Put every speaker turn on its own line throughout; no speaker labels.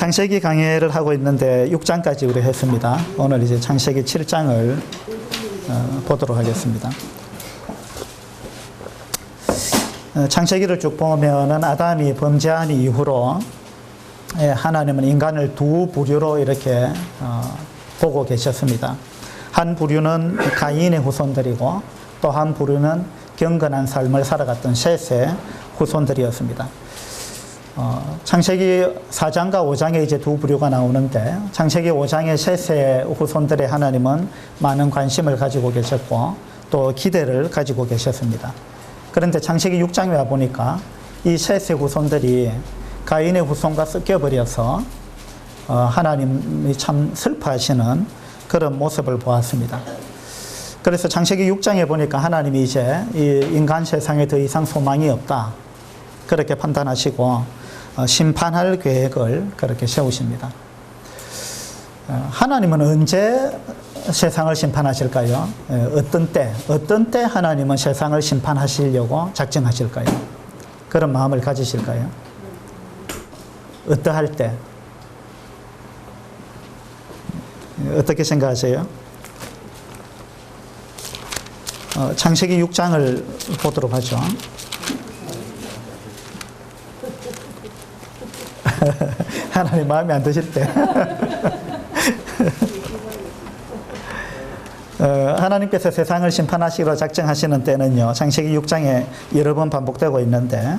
창세기 강해를 하고 있는데 6장까지 우리 했습니다. 오늘 이제 창세기 7장을 보도록 하겠습니다. 창세기를 쭉 보면은 아담이 범죄한 이후로 하나님은 인간을 두 부류로 이렇게 보고 계셨습니다. 한 부류는 가인의 후손들이고 또 한 부류는 경건한 삶을 살아갔던 셋의 후손들이었습니다. 창세기 4장과 5장에 이제 두 부류가 나오는데 창세기 5장의 셋의 후손들의 하나님은 많은 관심을 가지고 계셨고 또 기대를 가지고 계셨습니다. 그런데 창세기 6장에 와 보니까 이 셋의 후손들이 가인의 후손과 섞여버려서 하나님이 참 슬퍼하시는 그런 모습을 보았습니다. 그래서 창세기 6장에 보니까 하나님이 이제 이 인간 세상에 더 이상 소망이 없다 그렇게 판단하시고 심판할 계획을 그렇게 세우십니다. 하나님은 언제 세상을 심판하실까요? 어떤 때 하나님은 세상을 심판하시려고 작정하실까요? 그런 마음을 가지실까요? 어떠할 때? 어떻게 생각하세요? 창세기 6장을 보도록 하죠. 하나님 마음에 안 드실 때 하나님께서 세상을 심판하시기로 작정하시는 때는요, 창세기 6장에 여러 번 반복되고 있는데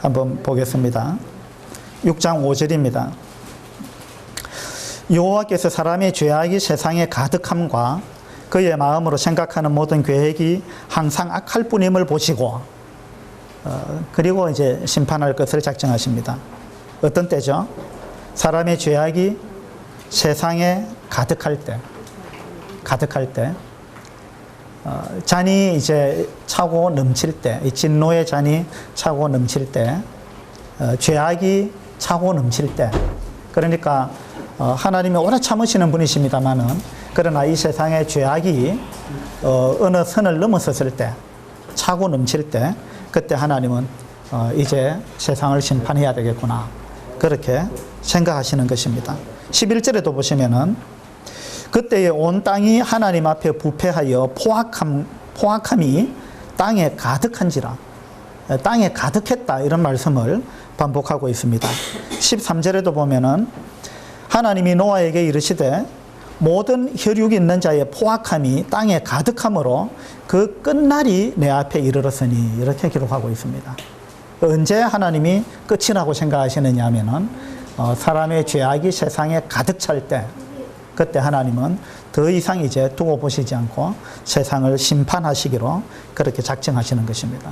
한번 보겠습니다. 6장 5절입니다. 여호와께서 사람의 죄악이 세상에 가득함과 그의 마음으로 생각하는 모든 계획이 항상 악할 뿐임을 보시고 그리고 이제 심판할 것을 작정하십니다. 어떤 때죠? 사람의 죄악이 세상에 가득할 때, 잔이 이제 차고 넘칠 때, 이 진노의 잔이 차고 넘칠 때, 죄악이 차고 넘칠 때, 그러니까 하나님이 오래 참으시는 분이십니다만은, 그러나 이 세상의 죄악이 어느 선을 넘어섰을 때, 차고 넘칠 때, 그때 하나님은 이제 세상을 심판해야 되겠구나. 그렇게 생각하시는 것입니다. 11절에도 보시면은 그때에 온 땅이 하나님 앞에 부패하여 포악함이 땅에 가득한지라, 땅에 가득했다 이런 말씀을 반복하고 있습니다. 13절에도 보면은 하나님이 노아에게 이르시되 모든 혈육이 있는 자의 포악함이 땅에 가득함으로 그 끝날이 내 앞에 이르렀으니 이렇게 기록하고 있습니다. 언제 하나님이 끝이라고 생각하시느냐 하면은 사람의 죄악이 세상에 가득 찰 때, 그때 하나님은 더 이상 이제 두고 보시지 않고 세상을 심판하시기로 그렇게 작정하시는 것입니다.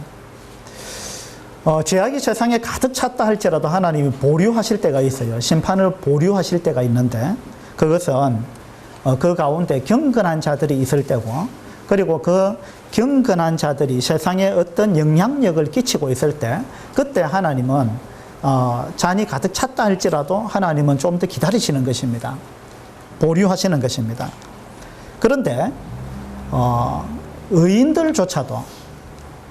죄악이 세상에 가득 찼다 할지라도 하나님이 보류하실 때가 있어요. 심판을 보류하실 때가 있는데 그것은 그 가운데 경건한 자들이 있을 때고, 그리고 그 경건한 자들이 세상에 어떤 영향력을 끼치고 있을 때 그때 하나님은 잔이 가득 찼다 할지라도 하나님은 좀 더 기다리시는 것입니다. 보류하시는 것입니다. 그런데 의인들조차도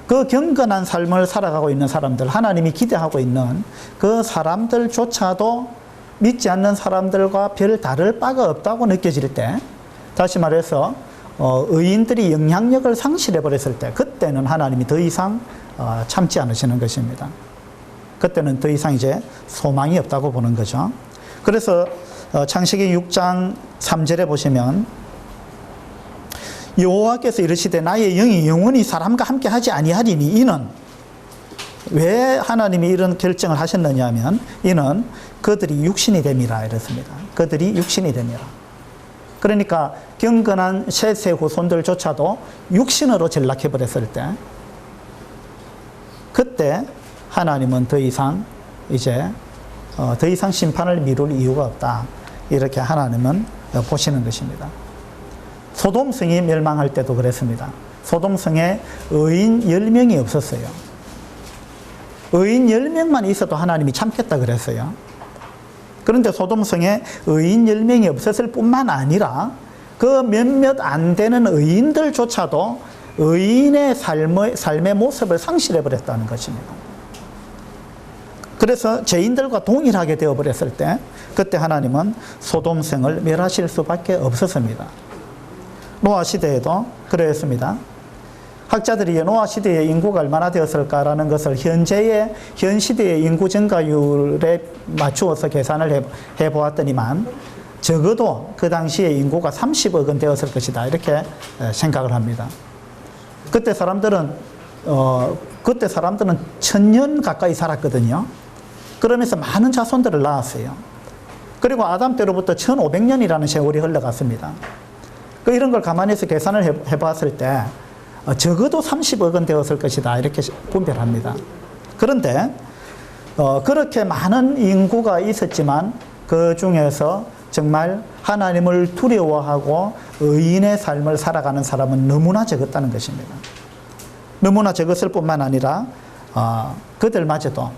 그 경건한 삶을 살아가고 있는 사람들, 하나님이 기대하고 있는 그 사람들조차도 믿지 않는 사람들과 별 다를 바가 없다고 느껴질 때, 다시 말해서 의인들이 영향력을 상실해 버렸을 때 그때는 하나님이 더 이상 참지 않으시는 것입니다. 그때는 더 이상 이제 소망이 없다고 보는 거죠. 그래서 창세기 6장 3절에 보시면 여호와께서 이르시되 나의 영이 영원히 사람과 함께 하지 아니하리니 이는, 왜 하나님이 이런 결정을 하셨느냐 하면 이는 그들이 육신이 됨이라 이랬습니다. 그들이 육신이 됨이라. 그러니까 경건한 셋의 후손들조차도 육신으로 전락해 버렸을 때 그때 하나님은 더 이상 심판을 미룰 이유가 없다. 이렇게 하나님은 보시는 것입니다. 소돔성이 멸망할 때도 그랬습니다. 소돔성에 의인 10명이 없었어요. 의인 10명만 있어도 하나님이 참겠다 그랬어요. 그런데 소돔성에 의인 10명이 없었을 뿐만 아니라 그 몇몇 안 되는 의인들조차도 의인의 삶의 모습을 상실해버렸다는 것입니다. 그래서 죄인들과 동일하게 되어버렸을 때 그때 하나님은 소돔성을 멸하실 수밖에 없었습니다. 노아 시대에도 그랬습니다. 학자들이 노아 시대의 인구가 얼마나 되었을까라는 것을 현 시대의 인구 증가율에 맞추어서 계산을 해보았더니만 적어도 그 당시에 인구가 30억은 되었을 것이다 이렇게 생각을 합니다. 그때 사람들은 1000년 가까이 살았거든요. 그러면서 많은 자손들을 낳았어요. 그리고 아담 때로부터 1500년이라는 세월이 흘러갔습니다. 이런 걸 가만히서 계산을 해봤을 때 적어도 30억은 되었을 것이다 이렇게 분별합니다. 그런데 그렇게 많은 인구가 있었지만 그 중에서 정말 하나님을 두려워하고 의인의 삶을 살아가는 사람은 너무나 적었다는 것입니다. 너무나 적었을 뿐만 아니라 그들마저도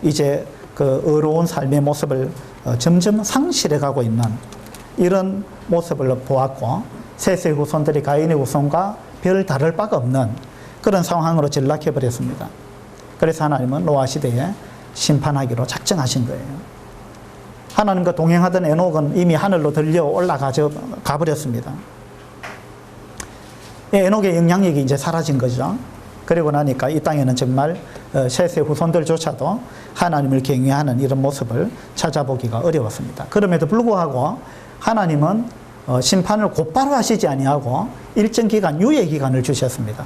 이제 그 의로운 삶의 모습을 점점 상실해가고 있는 이런 모습을 보았고 셋의 후손들이 가인의 후손과 별 다를 바가 없는 그런 상황으로 전락해버렸습니다. 그래서 하나님은 노아 시대에 심판하기로 작정하신 거예요. 하나님과 동행하던 에녹은 이미 하늘로 들려 가버렸습니다. 에녹의 영향력이 이제 사라진 거죠. 그리고 나니까 이 땅에는 정말 셋의 후손들조차도 하나님을 경외하는 이런 모습을 찾아보기가 어려웠습니다. 그럼에도 불구하고 하나님은 심판을 곧바로 하시지 아니하고 일정 기간 유예 기간을 주셨습니다.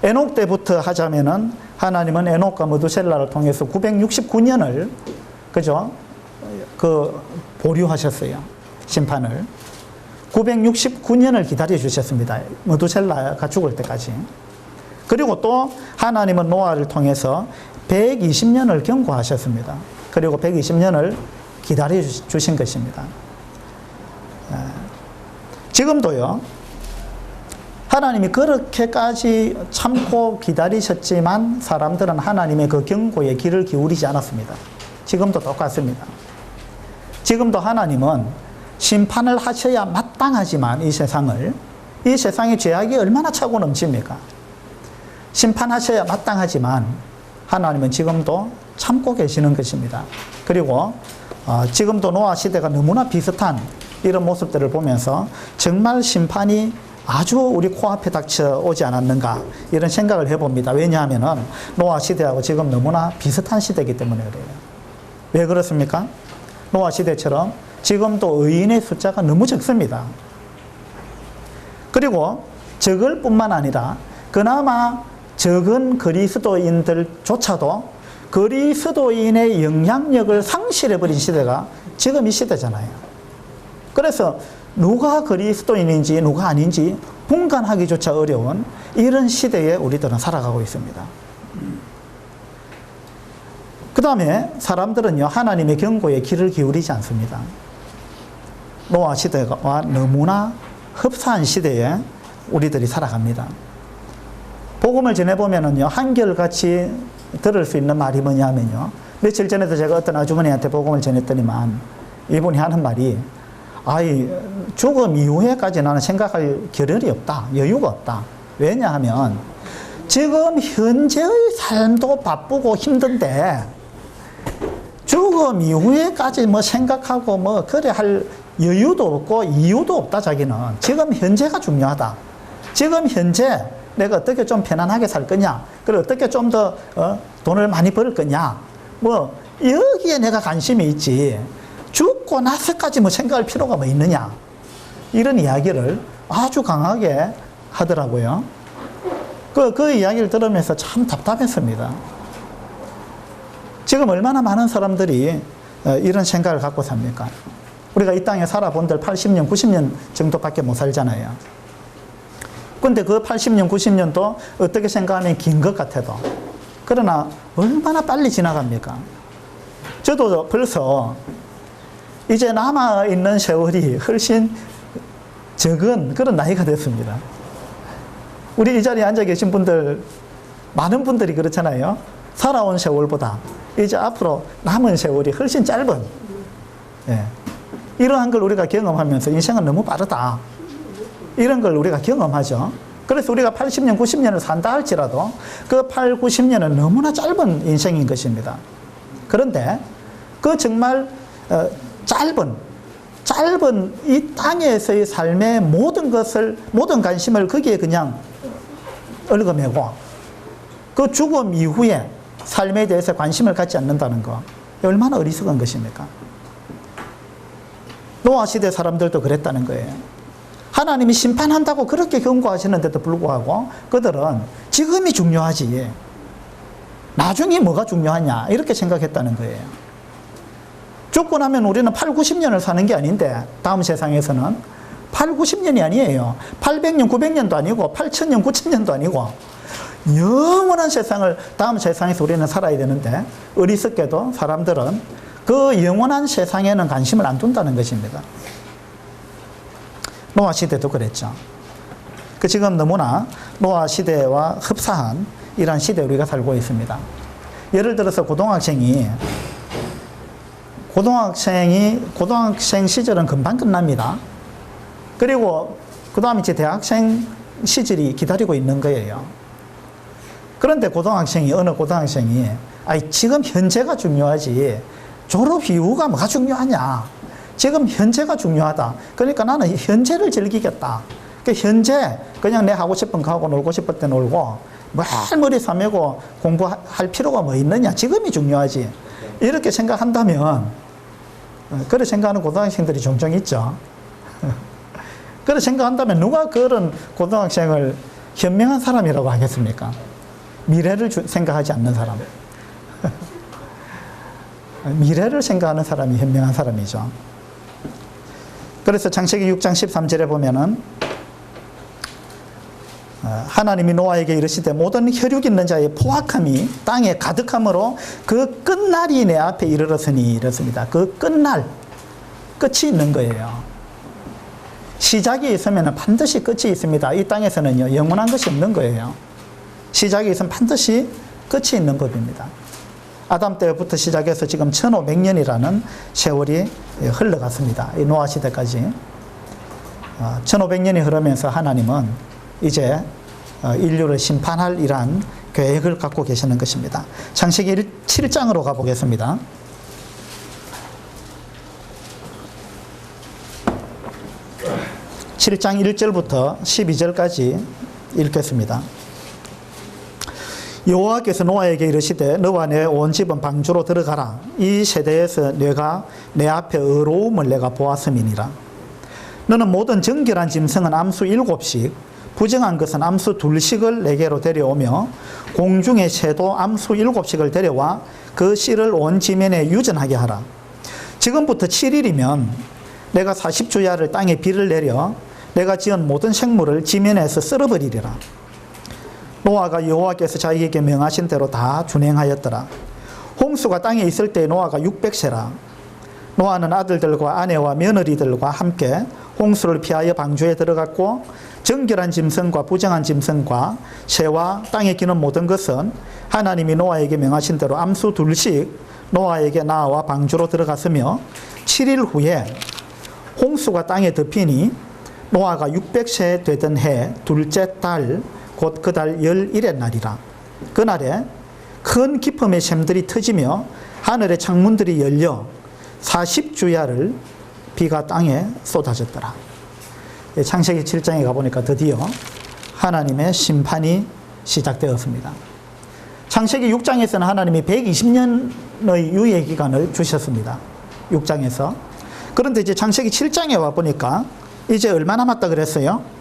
에녹 때부터 하자면은 하나님은 에녹과 무두셀라를 통해서 969년을 보류하셨어요. 심판을 969년을 기다려 주셨습니다. 무두셀라가 죽을 때까지. 그리고 또 하나님은 노아를 통해서 120년을 경고하셨습니다. 그리고 120년을 기다려 주신 것입니다. 지금도요, 하나님이 그렇게까지 참고 기다리셨지만 사람들은 하나님의 그 경고에 귀를 기울이지 않았습니다. 지금도 똑같습니다. 지금도 하나님은 심판을 하셔야 마땅하지만 이 세상의 죄악이 얼마나 차고 넘칩니까? 심판하셔야 마땅하지만 하나님은 지금도 참고 계시는 것입니다. 그리고 지금도 노아 시대가 너무나 비슷한 이런 모습들을 보면서 정말 심판이 아주 우리 코앞에 닥쳐오지 않았는가 이런 생각을 해봅니다. 왜냐하면 노아 시대하고 지금 너무나 비슷한 시대이기 때문에 그래요. 왜 그렇습니까? 노아 시대처럼 지금도 의인의 숫자가 너무 적습니다. 그리고 적을 뿐만 아니라 그나마 적은 그리스도인들조차도 그리스도인의 영향력을 상실해버린 시대가 지금 이 시대잖아요. 그래서 누가 그리스도인인지 누가 아닌지 분간하기조차 어려운 이런 시대에 우리들은 살아가고 있습니다. 그 다음에 사람들은요, 하나님의 경고에 귀를 기울이지 않습니다. 노아 시대와 너무나 흡사한 시대에 우리들이 살아갑니다. 복음을 전해보면은요, 한결같이 들을 수 있는 말이 뭐냐면요, 며칠 전에도 제가 어떤 아주머니한테 복음을 전했더니만 이분이 하는 말이, 죽음 이후에까지 나는 생각할 겨를이 없다, 여유가 없다. 왜냐하면 지금 현재의 삶도 바쁘고 힘든데 죽음 이후에까지 생각하고 그래 할 여유도 없고 이유도 없다. 자기는 지금 현재가 중요하다. 지금 현재 내가 어떻게 좀 편안하게 살 거냐, 그리고 어떻게 좀 더 돈을 많이 벌 거냐, 여기에 내가 관심이 있지 죽고 나서까지 생각할 필요가 있느냐, 이런 이야기를 아주 강하게 하더라고요. 그 이야기를 들으면서 참 답답했습니다. 지금 얼마나 많은 사람들이 이런 생각을 갖고 삽니까? 우리가 이 땅에 살아본들 80년, 90년 정도밖에 못 살잖아요. 근데 그 80년, 90년도 어떻게 생각하면 긴 것 같아도, 그러나 얼마나 빨리 지나갑니까? 저도 벌써 이제 남아있는 세월이 훨씬 적은 그런 나이가 됐습니다. 우리 이 자리에 앉아 계신 분들, 많은 분들이 그렇잖아요. 살아온 세월보다 이제 앞으로 남은 세월이 훨씬 짧은, 이러한 걸 우리가 경험하면서 인생은 너무 빠르다, 이런 걸 우리가 경험하죠. 그래서 우리가 80년, 90년을 산다 할지라도 그 8, 90년은 너무나 짧은 인생인 것입니다. 그런데 그 정말 짧은 이 땅에서의 삶의 모든 것을, 모든 관심을 거기에 그냥 얽어매고 그 죽음 이후에 삶에 대해서 관심을 갖지 않는다는 거, 얼마나 어리석은 것입니까? 노아 시대 사람들도 그랬다는 거예요. 하나님이 심판한다고 그렇게 경고하시는데도 불구하고 그들은 지금이 중요하지 나중에 뭐가 중요하냐 이렇게 생각했다는 거예요. 죽고 나면 우리는 8, 90년을 사는 게 아닌데 다음 세상에서는 8, 90년이 아니에요. 800년, 900년도 아니고 8000년, 9000년도 아니고 영원한 세상을 다음 세상에서 우리는 살아야 되는데 어리석게도 사람들은 그 영원한 세상에는 관심을 안 둔다는 것입니다. 노아 시대도 그랬죠. 그 지금 너무나 노아 시대와 흡사한 이러한 시대에 우리가 살고 있습니다. 예를 들어서 고등학생 시절은 금방 끝납니다. 그리고 그 다음에 이제 대학생 시절이 기다리고 있는 거예요. 그런데 어느 고등학생이 지금 현재가 중요하지 졸업 이후가 뭐가 중요하냐, 지금 현재가 중요하다, 그러니까 나는 현재를 즐기겠다, 현재 그냥 내 하고 싶은 거 하고 놀고 싶을 때 놀고 뭘 머리 싸매고 공부할 필요가 뭐 있느냐, 지금이 중요하지, 이렇게 생각한다면, 그렇게 생각하는 고등학생들이 종종 있죠. 그렇게 생각한다면 누가 그런 고등학생을 현명한 사람이라고 하겠습니까? 미래를 생각하지 않는 사람. 미래를 생각하는 사람이 현명한 사람이죠. 그래서 창세기 6장 13절에 보면은 하나님이 노아에게 이르시되 모든 혈육 있는 자의 포악함이 땅에 가득함으로 그 끝날이 내 앞에 이르렀으니 이렇습니다. 그 끝날, 끝이 있는 거예요. 시작이 있으면 반드시 끝이 있습니다. 이 땅에서는요, 영원한 것이 없는 거예요. 시작이 있으면 반드시 끝이 있는 법입니다. 아담 때부터 시작해서 지금 1500년이라는 세월이 흘러갔습니다. 이 노아 시대까지. 1500년이 흐르면서 하나님은 이제 인류를 심판할 이러한 계획을 갖고 계시는 것입니다. 창세기 7장으로 가보겠습니다. 7장 1절부터 12절까지 읽겠습니다. 여호와께서 노아에게 이르시되 너와 내 온 집은 방주로 들어가라. 이 세대에서 내가 내 앞에 의로움을 내가 보았음이니라. 너는 모든 정결한 짐승은 암수 7씩, 부정한 것은 암수 2씩을 내게로 데려오며 공중의 새도 암수 7씩을 데려와 그 씨를 온 지면에 유전하게 하라. 지금부터 7일이면 내가 40주야를 땅에 비를 내려 내가 지은 모든 생물을 지면에서 쓸어버리리라. 노아가 여호와께서 자기에게 명하신 대로 다 준행하였더라. 홍수가 땅에 있을 때 노아가 600세라. 노아는 아들들과 아내와 며느리들과 함께 홍수를 피하여 방주에 들어갔고 정결한 짐승과 부정한 짐승과 새와 땅에 기는 모든 것은 하나님이 노아에게 명하신 대로 암수 2씩 노아에게 나와 방주로 들어갔으며 7일 후에 홍수가 땅에 덮이니 노아가 600세 되던 해 둘째 달 곧 그 달 11의 날이라. 그날에 큰 기품의 샘들이 터지며 하늘의 창문들이 열려 40주야를 비가 땅에 쏟아졌더라. 창세기 7장에 가보니까 드디어 하나님의 심판이 시작되었습니다. 창세기 6장에서는 하나님이 120년의 유예기간을 주셨습니다. 6장에서. 그런데 이제 창세기 7장에 와보니까 이제 얼마 남았다 그랬어요?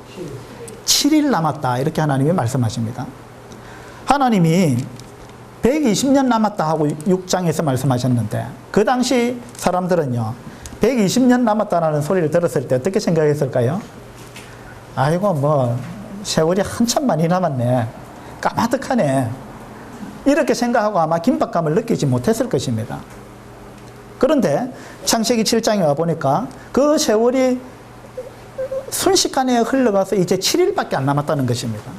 7일 남았다, 이렇게 하나님이 말씀하십니다. 하나님이 120년 남았다 하고 6장에서 말씀하셨는데 그 당시 사람들은요 120년 남았다라는 소리를 들었을 때 어떻게 생각했을까요? 아이고 뭐 세월이 한참 많이 남았네, 까마득하네, 이렇게 생각하고 아마 긴박감을 느끼지 못했을 것입니다. 그런데 창세기 7장에 와보니까 그 세월이 순식간에 흘러가서 이제 7일밖에 안 남았다는 것입니다.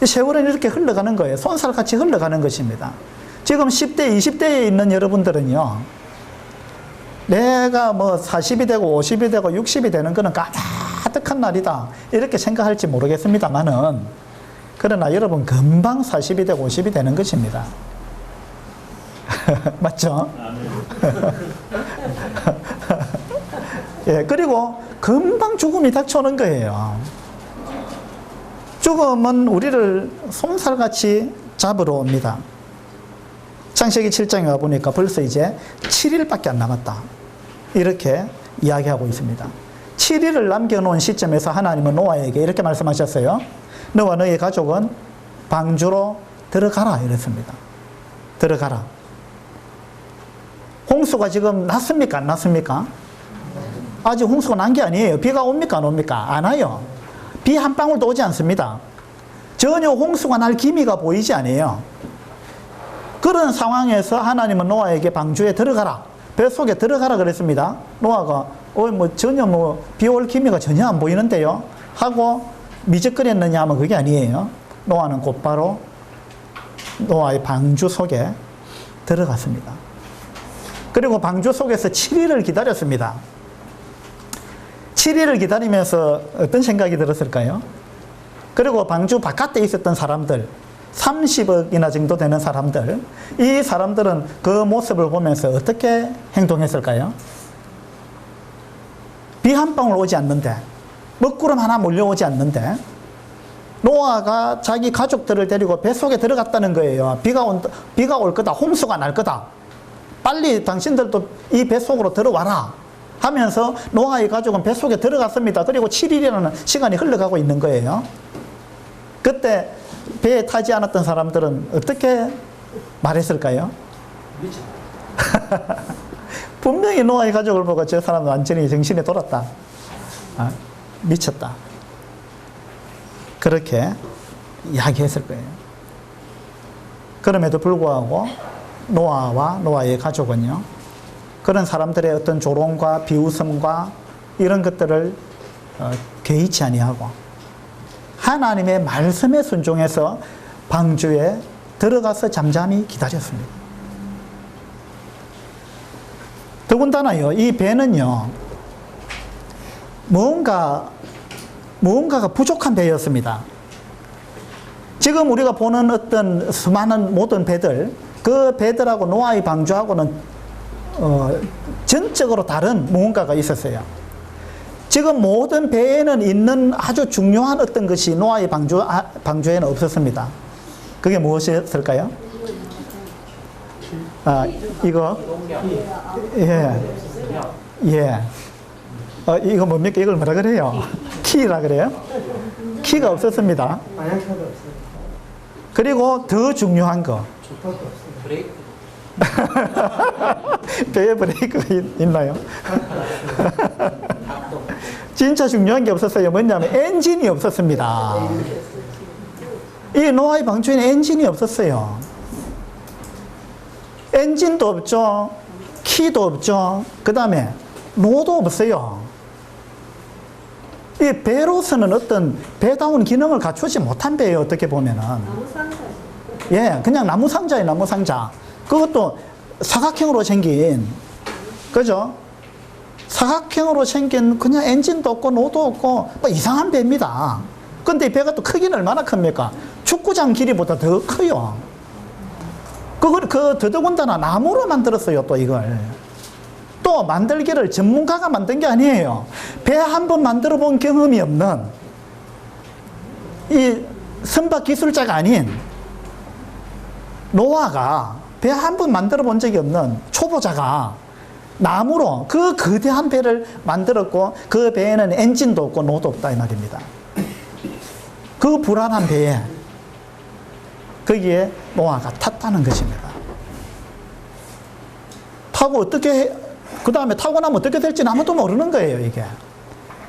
이 세월은 이렇게 흘러가는 거예요. 손살같이 흘러가는 것입니다. 지금 10대, 20대에 있는 여러분들은요, 내가 뭐 40이 되고 50이 되고 60이 되는 거는 화덕한 날이다 이렇게 생각할지 모르겠습니다만은, 그러나 여러분 금방 40이 되고 50이 되는 것입니다. 맞죠? 예, 그리고 금방 죽음이 닥쳐오는 거예요. 죽음은 우리를 솜살같이 잡으러 옵니다. 창세기 7장에 와보니까 벌써 이제 7일밖에 안 남았다, 이렇게 이야기하고 있습니다. 7일을 남겨놓은 시점에서 하나님은 노아에게 이렇게 말씀하셨어요. 너와 너의 가족은 방주로 들어가라 이랬습니다. 들어가라. 홍수가 지금 났습니까? 안 났습니까? 아직 홍수가 난 게 아니에요. 비가 옵니까? 안 옵니까? 안 와요. 비 한 방울도 오지 않습니다. 전혀 홍수가 날 기미가 보이지 않아요. 그런 상황에서 하나님은 노아에게 방주에 들어가라, 뱃속에 들어가라 그랬습니다. 노아가 전혀 비 올 기미가 전혀 안 보이는데요 하고 미적거렸느냐 하면 그게 아니에요. 노아는 곧바로 노아의 방주 속에 들어갔습니다. 그리고 방주 속에서 7일을 기다렸습니다. 7일을 기다리면서 어떤 생각이 들었을까요? 그리고 방주 바깥에 있었던 사람들, 30억이나 정도 되는 사람들, 이 사람들은 그 모습을 보면서 어떻게 행동했을까요? 비 한 방울 오지 않는데, 먹구름 하나 몰려오지 않는데, 노아가 자기 가족들을 데리고 뱃속에 들어갔다는 거예요. 비가 올 거다, 홍수가 날 거다, 빨리 당신들도 이 뱃속으로 들어와라 하면서 노아의 가족은 뱃속에 들어갔습니다. 그리고 7일이라는 시간이 흘러가고 있는 거예요. 그때 배에 타지 않았던 사람들은 어떻게 말했을까요? 분명히 노아의 가족을 보고 저 사람은 완전히 정신이 돌았다, 미쳤다, 그렇게 이야기했을 거예요. 그럼에도 불구하고 노아와 노아의 가족은요, 그런 사람들의 어떤 조롱과 비웃음과 이런 것들을 개의치 아니하고 하나님의 말씀에 순종해서 방주에 들어가서 잠잠히 기다렸습니다. 더군다나요, 이 배는요, 무언가가 부족한 배였습니다. 지금 우리가 보는 어떤 수많은 모든 배들, 그 배들하고 노아의 방주하고는 전적으로 다른 무언가가 있었어요. 지금 모든 배에는 있는 아주 중요한 어떤 것이 노아의 방주에는 없었습니다. 그게 무엇이었을까요? 이거? 예. 이거 뭡니까? 이걸 뭐라 그래요? 키라 그래요? 키가 없었습니다. 그리고 더 중요한 거. 배에 브레이크가 있나요? 진짜 중요한 게 없었어요. 뭐냐면 엔진이 없었습니다. 이 노아의 방주에는 엔진이 없었어요. 엔진도 없죠, 키도 없죠, 그 다음에 노도 없어요. 이 배로서는 어떤 배다운 기능을 갖추지 못한 배예요. 어떻게 보면은. 예, 그냥 나무 상자예요. 나무 상자. 그것도 사각형으로 생긴, 그죠? 사각형으로 생긴 그냥 엔진도 없고 노도 없고 뭐 이상한 배입니다. 근데 이 배가 또 크기는 얼마나 큽니까? 축구장 길이보다 더 커요. 그 더더군다나 나무로 만들었어요. 또 이걸 또 만들기를 전문가가 만든 게 아니에요. 배 한 번 만들어 본 경험이 없는 이 선박 기술자가 아닌 노아가 배 한 번 만들어 본 적이 없는 초보자가 나무로 그 거대한 배를 만들었고, 그 배에는 엔진도 없고 노도 없다 이 말입니다. 그 불안한 배에 거기에 노아가 탔다는 것입니다. 타고 그 다음에 타고 나면 어떻게 될지는 아무도 모르는 거예요, 이게.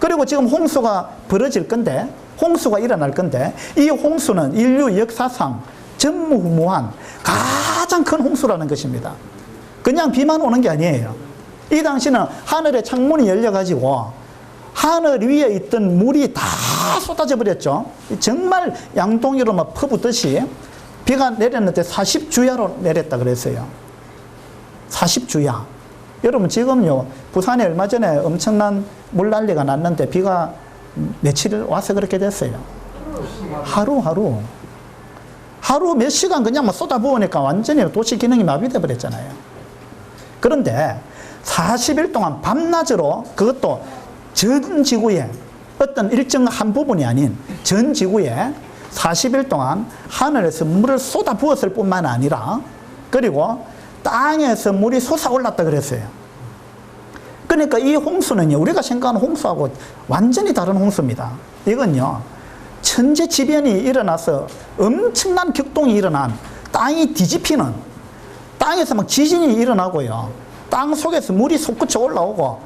그리고 지금 홍수가 벌어질 건데, 홍수가 일어날 건데, 이 홍수는 인류 역사상 전무후무한 가장 큰 홍수라는 것입니다. 그냥 비만 오는 게 아니에요. 이 당시는 하늘에 창문이 열려가지고 하늘 위에 있던 물이 다 쏟아져 버렸죠. 정말 양동이로 막 퍼붓듯이 비가 내렸는데 40주야로 내렸다 그랬어요. 40주야. 여러분 지금요, 부산에 얼마 전에 엄청난 물난리가 났는데 비가 며칠 와서 그렇게 됐어요. 하루 몇 시간 그냥 막 쏟아부으니까 완전히 도시 기능이 마비돼 버렸잖아요. 그런데 40일 동안 밤낮으로, 그것도 전 지구에, 어떤 일정 한 부분이 아닌 전 지구에 40일 동안 하늘에서 물을 쏟아부었을 뿐만 아니라, 그리고 땅에서 물이 솟아올랐다 그랬어요. 그러니까 이 홍수는요, 우리가 생각하는 홍수하고 완전히 다른 홍수입니다. 이건요, 천재지변이 일어나서 엄청난 격동이 일어난, 땅이 뒤집히는, 땅에서 막 지진이 일어나고요, 땅 속에서 물이 솟구쳐 올라오고,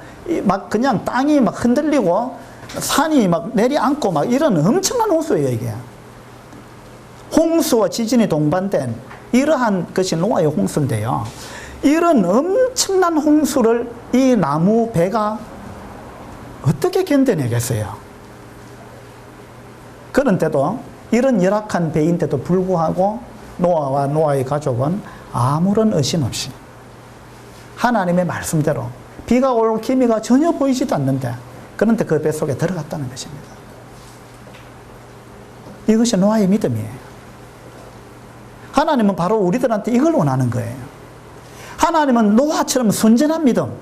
막 그냥 땅이 막 흔들리고 산이 막 내려앉고 막 이런 엄청난 홍수예요. 이게 홍수와 지진이 동반된 이러한 것이 노아의 홍수인데요, 이런 엄청난 홍수를 이 나무 배가 어떻게 견뎌내겠어요? 그런데도, 이런 열악한 배인데도 불구하고 노아와 노아의 가족은 아무런 의심 없이 하나님의 말씀대로 비가 올 기미가 전혀 보이지도 않는데, 그런데 그 배 속에 들어갔다는 것입니다. 이것이 노아의 믿음이에요. 하나님은 바로 우리들한테 이걸 원하는 거예요. 하나님은 노아처럼 순전한 믿음,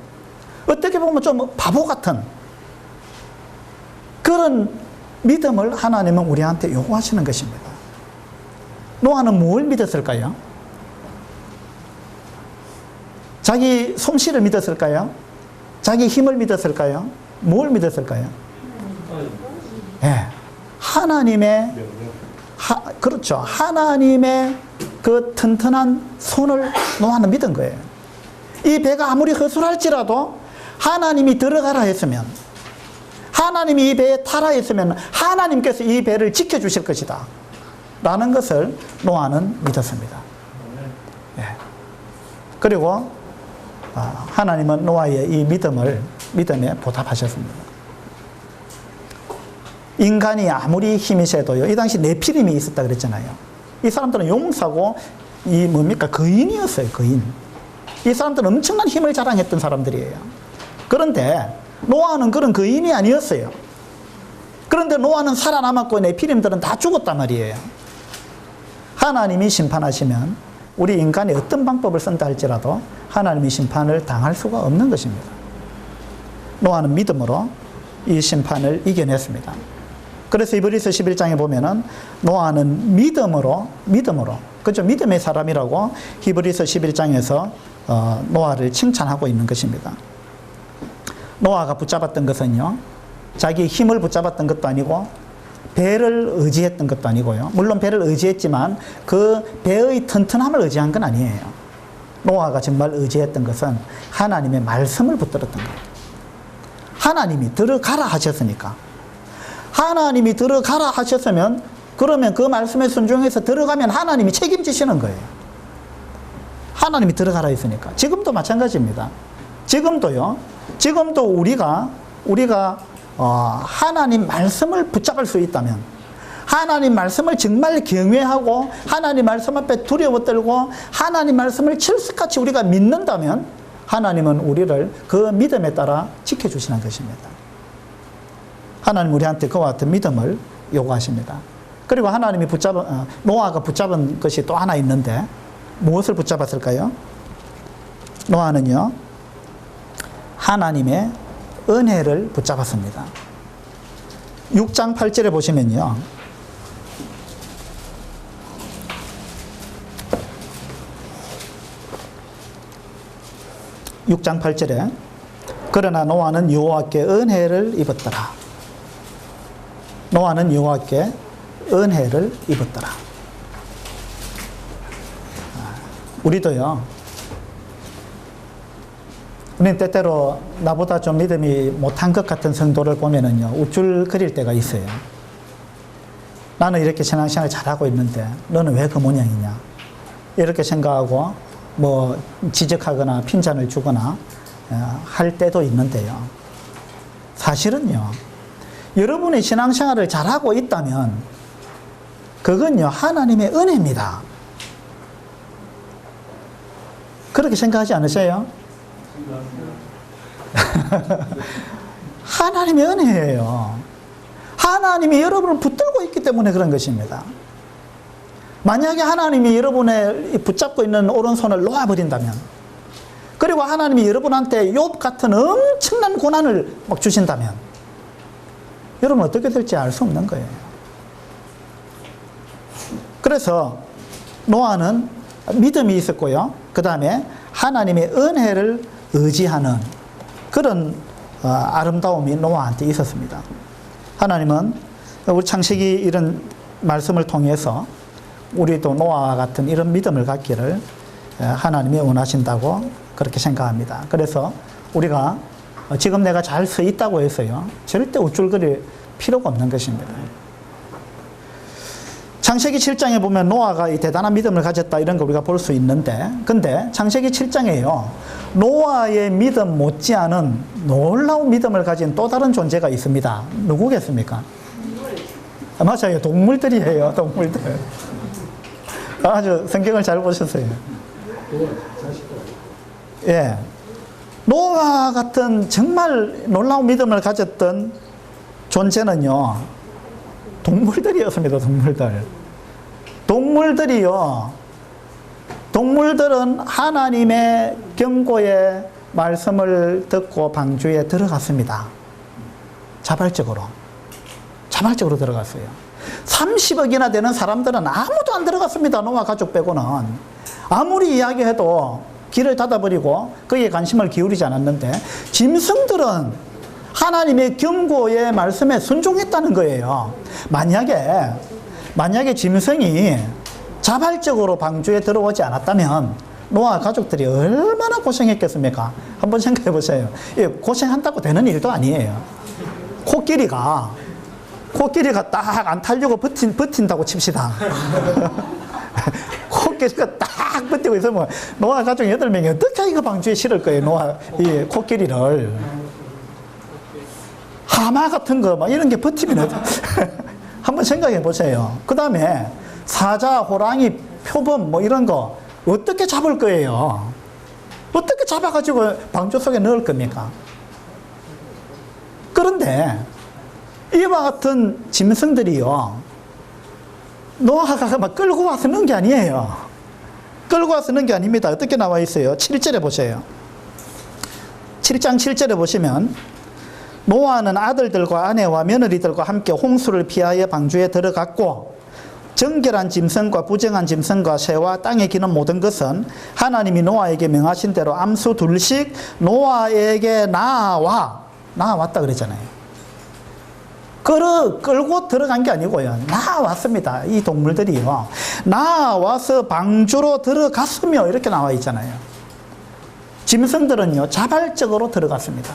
어떻게 보면 좀 바보 같은 그런 믿음을 하나님은 우리한테 요구하시는 것입니다. 노아는 뭘 믿었을까요? 자기 솜씨를 믿었을까요? 자기 힘을 믿었을까요? 뭘 믿었을까요? 네. 하나님의, 그렇죠. 하나님의 그 튼튼한 손을 노아는 믿은 거예요. 이 배가 아무리 허술할지라도 하나님이 들어가라 했으면, 하나님이 이 배에 타라 했으면 하나님께서 이 배를 지켜주실 것이다 라는 것을 노아는 믿었습니다. 네. 그리고 하나님은 노아의 이 믿음에 보답하셨습니다. 인간이 아무리 힘이 세도요, 이 당시 네피림이 있었다 그랬잖아요. 이 사람들은 용사고, 거인이었어요. 거인. 이 사람들은 엄청난 힘을 자랑했던 사람들이에요. 그런데 노아는 그런 거인이 아니었어요. 그런데 노아는 살아남았고 네피림들은 다 죽었단 말이에요. 하나님이 심판하시면 우리 인간이 어떤 방법을 쓴다 할지라도 하나님이 심판을 당할 수가 없는 것입니다. 노아는 믿음으로 이 심판을 이겨냈습니다. 그래서 히브리서 11장에 보면은 노아는 믿음으로, 그죠? 믿음의 사람이라고 히브리서 11장에서 노아를 칭찬하고 있는 것입니다. 노아가 붙잡았던 것은요, 자기 힘을 붙잡았던 것도 아니고 배를 의지했던 것도 아니고요. 물론 배를 의지했지만 그 배의 튼튼함을 의지한 건 아니에요. 노아가 정말 의지했던 것은 하나님의 말씀을 붙들었던 거예요. 하나님이 들어가라 하셨으니까, 하나님이 들어가라 하셨으면, 그러면 그 말씀에 순종해서 들어가면 하나님이 책임지시는 거예요. 하나님이 들어가라 했으니까. 지금도 마찬가지입니다. 지금도 우리가 하나님 말씀을 붙잡을 수 있다면, 하나님 말씀을 정말 경외하고 하나님 말씀 앞에 두려워 떨고 하나님 말씀을 철석같이 우리가 믿는다면 하나님은 우리를 그 믿음에 따라 지켜주시는 것입니다. 하나님 우리한테 그와 같은 믿음을 요구하십니다. 그리고 하나님이 노아가 붙잡은 것이 또 하나 있는데, 무엇을 붙잡았을까요? 노아는요, 하나님의 은혜를 붙잡았습니다. 6장 8절에 보시면요, 그러나 노아는 여호와께 은혜를 입었더라. 노아는 여호와께 은혜를 입었더라. 우리도요, 우리는 때때로 나보다 좀 믿음이 못한 것 같은 성도를 보면은요, 우쭐거릴 때가 있어요. 나는 이렇게 신앙생활 잘하고 있는데 너는 왜 그 모양이냐, 이렇게 생각하고 뭐 지적하거나 핀잔을 주거나 할 때도 있는데요, 사실은요, 여러분의 신앙생활을 잘하고 있다면 그건요, 하나님의 은혜입니다. 그렇게 생각하지 않으세요? 하나님의 은혜예요. 하나님이 여러분을 붙들고 있기 때문에 그런 것입니다. 만약에 하나님이 여러분의 붙잡고 있는 오른손을 놓아버린다면, 그리고 하나님이 여러분한테 욥 같은 엄청난 고난을 막 주신다면 여러분 어떻게 될지 알 수 없는 거예요. 그래서 노아는 믿음이 있었고요. 그 다음에 하나님의 은혜를 의지하는 그런 아름다움이 노아한테 있었습니다. 하나님은 우리 창세기 이런 말씀을 통해서 우리도 노아와 같은 이런 믿음을 갖기를 하나님이 원하신다고 그렇게 생각합니다. 그래서 우리가 지금 내가 잘 서 있다고 해서요, 절대 우쭐거릴 필요가 없는 것입니다. 창세기 7장에 보면 노아가 이 대단한 믿음을 가졌다 이런 거 우리가 볼 수 있는데, 근데 창세기 7장에요, 노아의 믿음 못지않은 놀라운 믿음을 가진 또 다른 존재가 있습니다. 누구겠습니까? 맞아요. 동물들이에요. 동물들. 아주 성경을 잘 보셨어요. 예. 노아 같은 정말 놀라운 믿음을 가졌던 존재는요, 동물들이었습니다. 동물들이요, 동물들은 하나님의 경고의 말씀을 듣고 방주에 들어갔습니다. 자발적으로 들어갔어요. 30억이나 되는 사람들은 아무도 안 들어갔습니다. 노아 가족 빼고는. 아무리 이야기해도 길을 닫아버리고 거기에 관심을 기울이지 않았는데, 짐승들은 하나님의 경고의 말씀에 순종했다는 거예요. 만약에 짐승이 자발적으로 방주에 들어오지 않았다면 노아 가족들이 얼마나 고생했겠습니까? 한번 생각해 보세요. 고생한다고 되는 일도 아니에요. 코끼리가 딱 안 타려고 버틴다고 칩시다. 코끼리가 딱 버티고 있으면 노아 가족 8명이 어떻게 이거 방주에 실을 거예요, 이 코끼리를. 하마 같은 거, 막 이런 게 버티면 한번 생각해 보세요. 그 다음에 사자, 호랑이, 표범, 뭐 이런 거 어떻게 잡을 거예요? 어떻게 잡아가지고 방주 속에 넣을 겁니까? 그런데 이와 같은 짐승들이요, 노아가 막 끌고 와서 넣은 게 아니에요. 끌고 와서 넣은 게 아닙니다. 어떻게 나와 있어요? 7절에 보세요. 7장 7절에 보시면, 노아는 아들들과 아내와 며느리들과 함께 홍수를 피하여 방주에 들어갔고, 정결한 짐승과 부정한 짐승과 새와 땅에 기는 모든 것은 하나님이 노아에게 명하신 대로 암수 둘씩 노아에게 나왔다 그랬잖아요. 끌고 들어간 게 아니고요, 나왔습니다. 이 동물들이요, 나와서 방주로 들어갔으며 이렇게 나와 있잖아요. 짐승들은요, 자발적으로 들어갔습니다.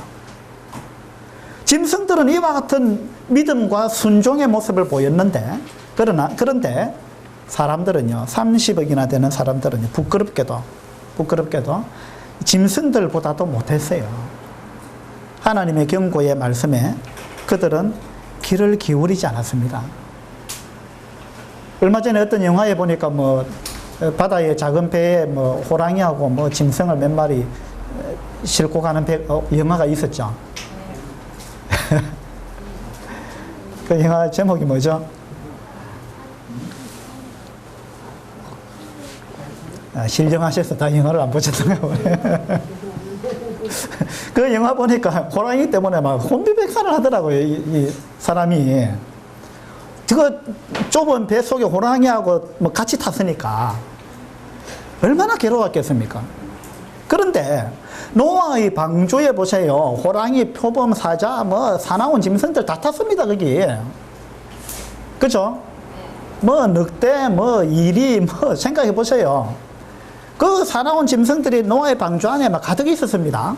짐승들은 이와 같은 믿음과 순종의 모습을 보였는데, 그런데 사람들은요, 30억이나 되는 사람들은요, 부끄럽게도 짐승들보다도 못했어요. 하나님의 경고의 말씀에 그들은 귀를 기울이지 않았습니다. 얼마 전에 어떤 영화에 보니까 바다의 작은 배에 호랑이하고 짐승을 몇 마리 싣고 가는 영화가 있었죠. 그 영화 제목이 뭐죠? 실령하셔서 다 영화를 안 보셨던가 보네. 그 영화 보니까 호랑이 때문에 막 혼비백산을 하더라고요, 이 사람이. 그 좁은 배 속에 호랑이하고 같이 탔으니까 얼마나 괴로웠겠습니까? 그런데 노아의 방주에 보세요, 호랑이, 표범, 사자, 사나운 짐승들 다 탔습니다, 거기. 그죠? 늑대, 이리, 생각해 보세요. 그 사나운 짐승들이 노아의 방주 안에 막 가득 있었습니다.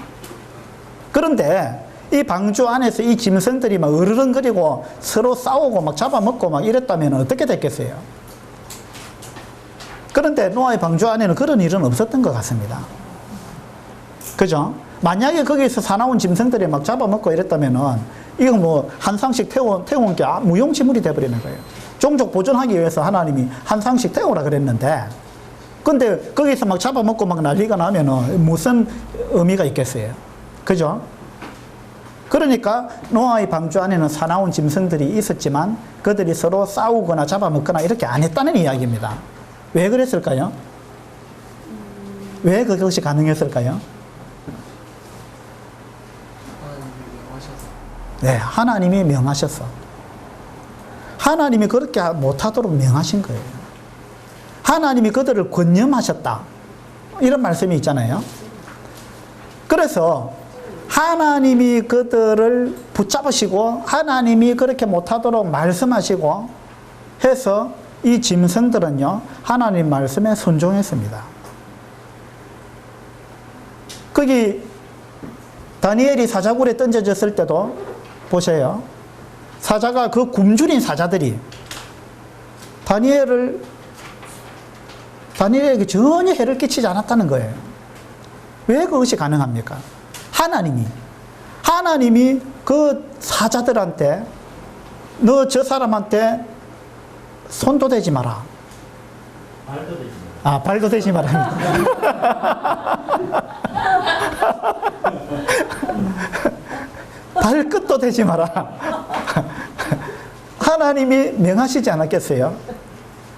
그런데 이 방주 안에서 이 짐승들이 막 으르렁거리고 서로 싸우고 막 잡아먹고 막 이랬다면 어떻게 됐겠어요? 그런데 노아의 방주 안에는 그런 일은 없었던 것 같습니다. 그죠? 만약에 거기서 사나운 짐승들이 막 잡아먹고 이랬다면은 이거 한 상씩 태운 게 무용지물이 돼버리는 거예요. 종족 보존하기 위해서 하나님이 한 상씩 태우라 그랬는데, 근데 거기서 막 잡아먹고 막 난리가 나면은 무슨 의미가 있겠어요? 그죠? 그러니까 노아의 방주 안에는 사나운 짐승들이 있었지만 그들이 서로 싸우거나 잡아먹거나 이렇게 안 했다는 이야기입니다. 왜 그랬을까요? 왜 그것이 가능했을까요? 네, 하나님이 명하셨어. 하나님이 그렇게 못하도록 명하신 거예요. 하나님이 그들을 권념하셨다. 이런 말씀이 있잖아요. 그래서 하나님이 그들을 붙잡으시고 하나님이 그렇게 못하도록 말씀하시고 해서 이 짐승들은요, 하나님 말씀에 순종했습니다. 거기 다니엘이 사자굴에 던져졌을 때도 보세요. 사자가 그 굶주린 사자들이 다니엘에게 전혀 해를 끼치지 않았다는 거예요. 왜 그것이 가능합니까? 하나님이 그 사자들한테 너 저 사람한테 손도 대지 마라.
발도 되지 마라.
발도 대지 마라. 발끝도 대지 마라. 하나님이 명하시지 않았겠어요?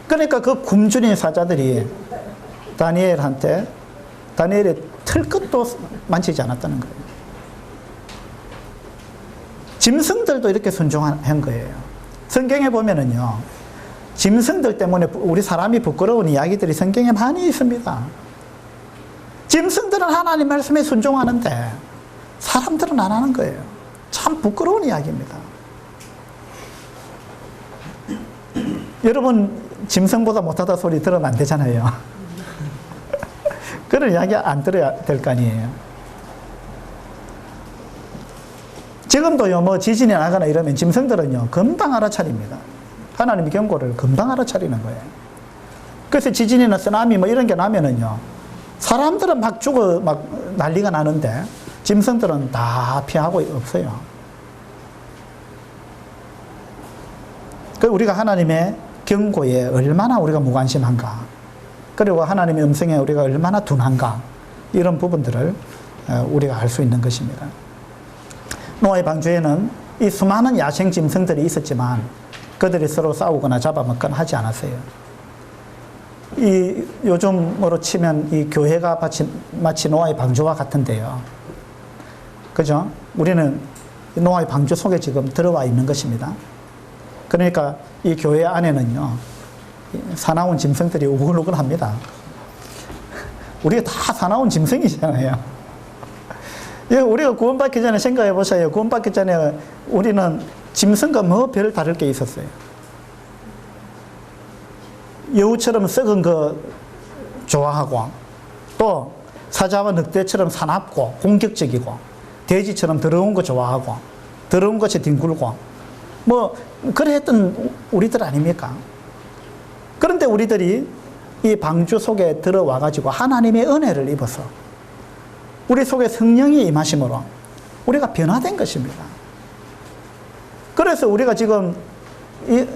그러니까 그 굶주린 사자들이 다니엘의 털끝도 만지지 않았다는 거예요. 짐승들도 이렇게 순종한 거예요. 성경에 보면은요, 짐승들 때문에 우리 사람이 부끄러운 이야기들이 성경에 많이 있습니다. 짐승들은 하나님 말씀에 순종하는데 사람들은 안 하는 거예요. 참 부끄러운 이야기입니다. 여러분, 짐승보다 못하다 소리 들으면 안 되잖아요. 그런 이야기 안 들어야 될 거 아니에요. 지금도요, 뭐 지진이 나거나 이러면 짐승들은요, 금방 알아차립니다. 하나님의 경고를 금방 알아차리는 거예요. 그래서 지진이나 쓰나미 뭐 이런 게 나면은요, 사람들은 막 난리가 나는데 짐승들은 다 피하고 없어요. 그 우리가 하나님의 경고에 얼마나 우리가 무관심한가, 그리고 하나님의 음성에 우리가 얼마나 둔한가, 이런 부분들을 우리가 알 수 있는 것입니다. 노아의 방주에는 이 수많은 야생 짐승들이 있었지만 그들이 서로 싸우거나 잡아먹거나 하지 않았어요. 이 요즘으로 치면 이 교회가 마치 노아의 방주와 같은데요. 그죠? 우리는 노아의 방주 속에 지금 들어와 있는 것입니다. 그러니까 이 교회 안에는요, 사나운 짐승들이 우글우글합니다. 우리가 다 사나운 짐승이잖아요. 우리가 구원받기 전에 생각해 보세요. 구원받기 전에 우리는 짐승과 뭐 별 다를 게 있었어요. 여우처럼 썩은 거 좋아하고, 또 사자와 늑대처럼 사납고 공격적이고, 돼지처럼 더러운 거 좋아하고, 더러운 것에 뒹굴고, 뭐 그래 했던 우리들 아닙니까? 그런데 우리들이 이 방주 속에 들어와 가지고 하나님의 은혜를 입어서 우리 속에 성령이 임하심으로 우리가 변화된 것입니다. 그래서 우리가 지금 이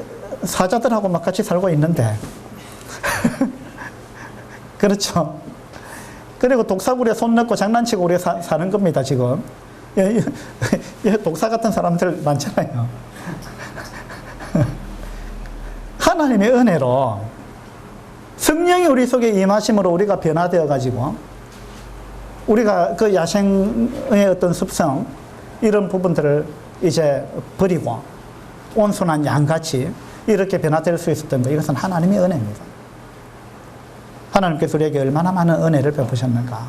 사자들하고 막 같이 살고 있는데 그렇죠? 그리고 독사굴에 손 넣고 장난치고 우리가 사는 겁니다, 지금. 독사 같은 사람들 많잖아요. 하나님의 은혜로 성령이 우리 속에 임하심으로 우리가 변화되어 가지고 우리가 그 야생의 어떤 습성, 이런 부분들을 이제 버리고 온순한 양같이 이렇게 변화될 수 있었던 것, 이것은 하나님의 은혜입니다. 하나님께서 우리에게 얼마나 많은 은혜를 베푸셨는가,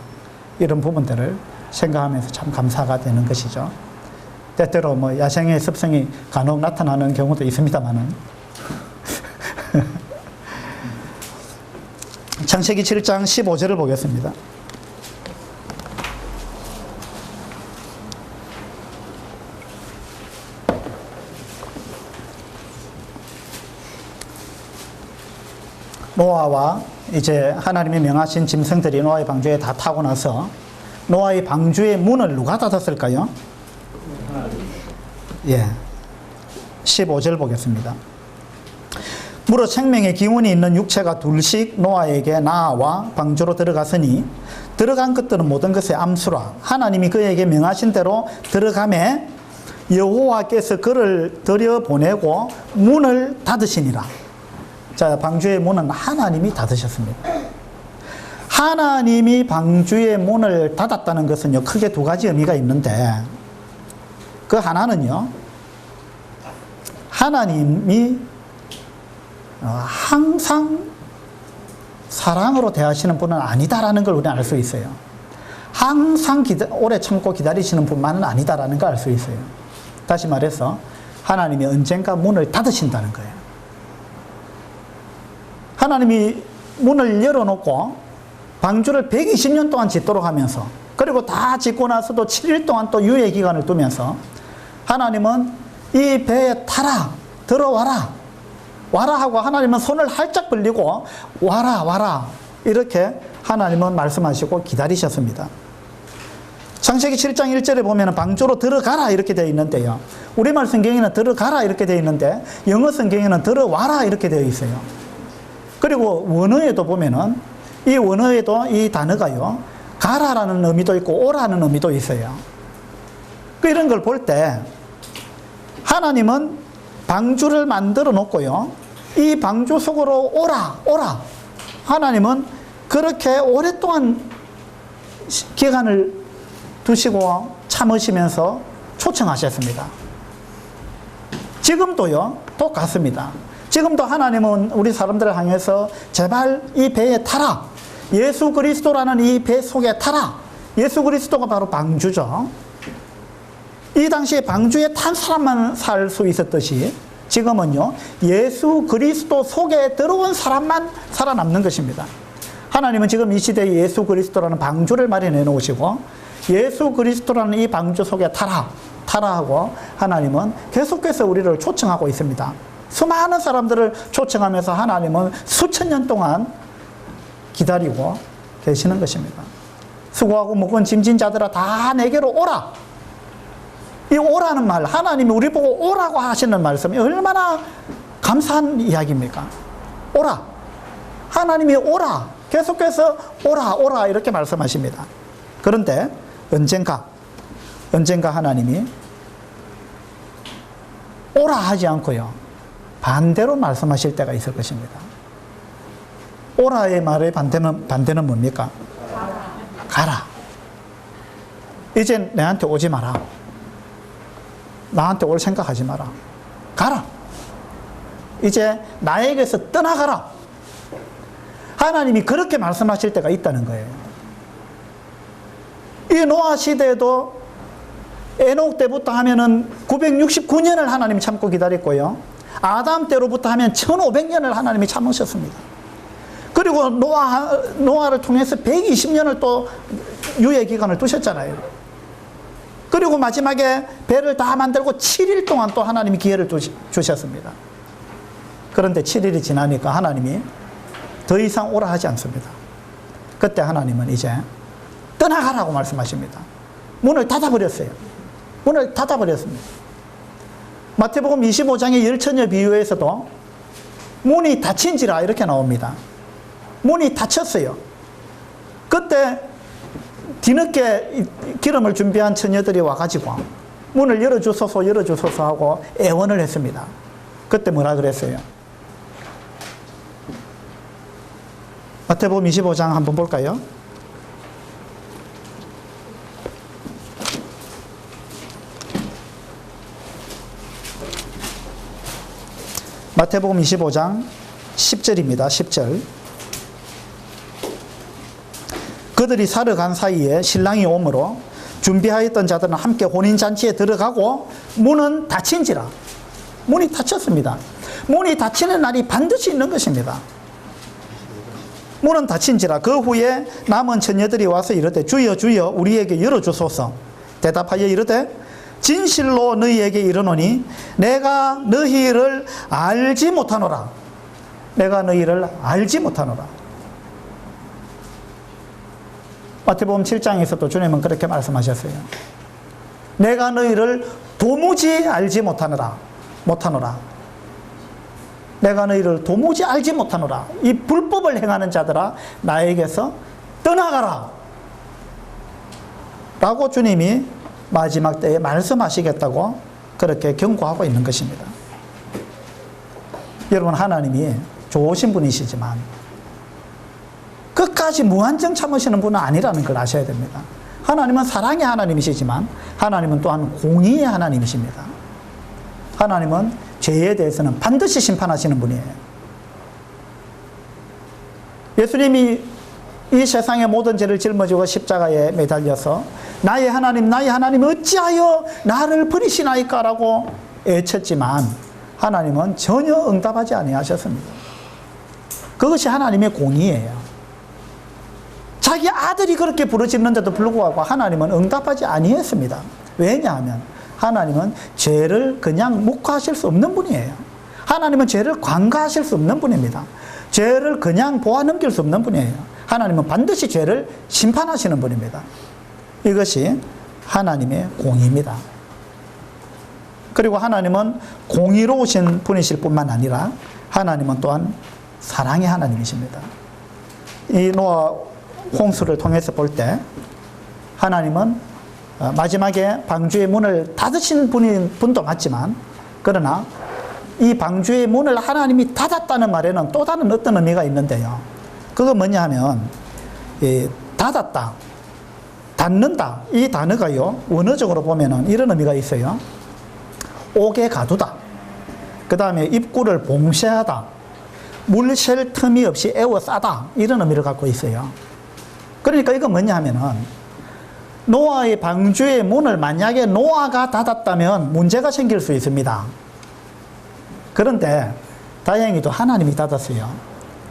이런 부분들을 생각하면서 참 감사가 되는 것이죠. 때때로 뭐 야생의 습성이 간혹 나타나는 경우도 있습니다만은 창세기 7장 15절을 보겠습니다. 노아와 이제 하나님이 명하신 짐승들이 노아의 방주에 다 타고 나서 노아의 방주의 문을 누가 닫았을까요? 예. 15절 보겠습니다. 무릇 생명의 기운이 있는 육체가 둘씩 노아에게 나아와 방주로 들어갔으니 들어간 것들은 모든 것의 암수라. 하나님이 그에게 명하신 대로 들어가매 여호와께서 그를 들여보내고 문을 닫으시니라. 자, 방주의 문은 하나님이 닫으셨습니다. 하나님이 방주의 문을 닫았다는 것은요, 크게 두 가지 의미가 있는데, 그 하나는요, 하나님이 항상 사랑으로 대하시는 분은 아니다라는 걸 우리는 알 수 있어요. 항상 오래 참고 기다리시는 분만은 아니다라는 걸 알 수 있어요. 다시 말해서 하나님이 언젠가 문을 닫으신다는 거예요. 하나님이 문을 열어놓고 방주를 120년 동안 짓도록 하면서, 그리고 다 짓고 나서도 7일 동안 또 유예 기간을 두면서 하나님은 이 배에 타라, 들어와라, 와라 하고 하나님은 손을 활짝 벌리고 와라, 와라 이렇게 하나님은 말씀하시고 기다리셨습니다. 창세기 7장 1절에 보면 방주로 들어가라 이렇게 되어 있는데요, 우리말 성경에는 들어가라 이렇게 되어 있는데 영어 성경에는 들어와라 이렇게 되어 있어요. 그리고 원어에도 보면은 이 원어에도 이 단어가요, 가라라는 의미도 있고 오라는 의미도 있어요. 이런 걸 볼 때 하나님은 방주를 만들어 놓고요, 이 방주 속으로 오라, 오라. 하나님은 그렇게 오랫동안 기간을 두시고 참으시면서 초청하셨습니다. 지금도요, 똑같습니다. 지금도 하나님은 우리 사람들을 향해서 제발 이 배에 타라. 예수 그리스도라는 이 배 속에 타라. 예수 그리스도가 바로 방주죠. 이 당시에 방주에 탄 사람만 살 수 있었듯이 지금은요, 예수 그리스도 속에 들어온 사람만 살아남는 것입니다. 하나님은 지금 이 시대에 예수 그리스도라는 방주를 마련해 놓으시고 예수 그리스도라는 이 방주 속에 타라, 타라 하고 하나님은 계속해서 우리를 초청하고 있습니다. 수많은 사람들을 초청하면서 하나님은 수천 년 동안 기다리고 계시는 것입니다. 수고하고 무거운 짐진 자들아 다 내게로 오라. 이 오라는 말, 하나님이 우리 보고 오라고 하시는 말씀이 얼마나 감사한 이야기입니까? 오라. 하나님이 오라. 계속해서 오라, 오라 이렇게 말씀하십니다. 그런데 언젠가 하나님이 오라 하지 않고요, 반대로 말씀하실 때가 있을 것입니다. 오라의 말의 반대는 뭡니까? 가라. 이제 내한테 오지 마라. 나한테 올 생각하지 마라. 가라. 이제 나에게서 떠나가라. 하나님이 그렇게 말씀하실 때가 있다는 거예요. 이 노아 시대에도 에녹 때부터 하면은 969년을 하나님이 참고 기다렸고요, 아담 때로부터 하면 1500년을 하나님이 참으셨습니다. 그리고 노아를 통해서 120년을 또 유예 기간을 두셨잖아요. 그리고 마지막에 배를 다 만들고 7일 동안 또 하나님이 기회를 주셨습니다. 그런데 7일이 지나니까 하나님이 더 이상 오라 하지 않습니다. 그때 하나님은 이제 떠나가라고 말씀하십니다. 문을 닫아버렸어요. 문을 닫아버렸습니다. 마태복음 25장의 열처녀 비유에서도 문이 닫힌지라 이렇게 나옵니다. 문이 닫혔어요. 그때 뒤늦게 기름을 준비한 처녀들이 와가지고 문을 열어주소서 열어주소서 하고 애원을 했습니다. 그때 뭐라 그랬어요? 마태복음 25장 한번 볼까요? 마태복음 25장 10절입니다. 10절. 그들이 사러 간 사이에 신랑이 오므로 준비하였던 자들은 함께 혼인잔치에 들어가고 문은 닫힌지라. 문이 닫혔습니다. 문이 닫히는 날이 반드시 있는 것입니다. 문은 닫힌지라. 그 후에 남은 처녀들이 와서 이르되 주여 주여 우리에게 열어주소서. 대답하여 이르되 진실로 너희에게 이르노니 내가 너희를 알지 못하노라. 내가 너희를 알지 못하노라. 마태복음 7장에서도 주님은 그렇게 말씀하셨어요. 내가 너희를 도무지 알지 못하노라. 내가 너희를 도무지 알지 못하노라. 이 불법을 행하는 자들아 나에게서 떠나가라 라고 주님이 마지막 때에 말씀하시겠다고 그렇게 경고하고 있는 것입니다. 여러분, 하나님이 좋으신 분이시지만 끝까지 무한정 참으시는 분은 아니라는 걸 아셔야 됩니다. 하나님은 사랑의 하나님이시지만 하나님은 또한 공의의 하나님이십니다. 하나님은 죄에 대해서는 반드시 심판하시는 분이에요. 예수님이 이 세상의 모든 죄를 짊어지고 십자가에 매달려서 나의 하나님 어찌하여 나를 버리시나이까 라고 애쳤지만 하나님은 전혀 응답하지 아니하셨습니다. 그것이 하나님의 공의예요. 자기 아들이 그렇게 부르짖는데도 불구하고 하나님은 응답하지 아니했습니다. 왜냐하면 하나님은 죄를 그냥 묵과하실 수 없는 분이에요. 하나님은 죄를 관가하실 수 없는 분입니다. 죄를 그냥 보아 넘길 수 없는 분이에요. 하나님은 반드시 죄를 심판하시는 분입니다. 이것이 하나님의 공의입니다. 그리고 하나님은 공의로우신 분이실 뿐만 아니라 하나님은 또한 사랑의 하나님이십니다. 이 노아 홍수를 통해서 볼 때 하나님은 마지막에 방주의 문을 닫으신 분도 맞지만, 그러나 이 방주의 문을 하나님이 닫았다는 말에는 또 다른 어떤 의미가 있는데요. 그거 뭐냐 하면 닫았다, 닫는다, 이 단어가요 원어적으로 보면은 이런 의미가 있어요. 옥에 가두다, 그 다음에 입구를 봉쇄하다, 물 쉴 틈이 없이 에워싸다, 이런 의미를 갖고 있어요. 그러니까 이거 뭐냐 하면은 노아의 방주의 문을 만약에 노아가 닫았다면 문제가 생길 수 있습니다. 그런데 다행히도 하나님이 닫았어요.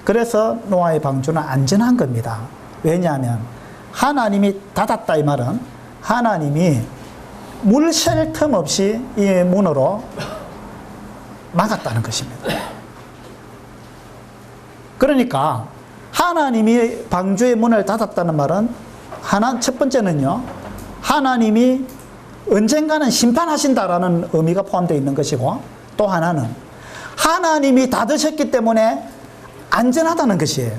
그래서 노아의 방주는 안전한 겁니다. 왜냐하면 하나님이 닫았다 이 말은 하나님이 물 쉴 틈 없이 이 문으로 막았다는 것입니다. 그러니까 하나님이 방주의 문을 닫았다는 말은 첫 번째는요, 하나님이 언젠가는 심판하신다라는 의미가 포함되어 있는 것이고, 또 하나는 하나님이 닫으셨기 때문에 안전하다는 것이에요.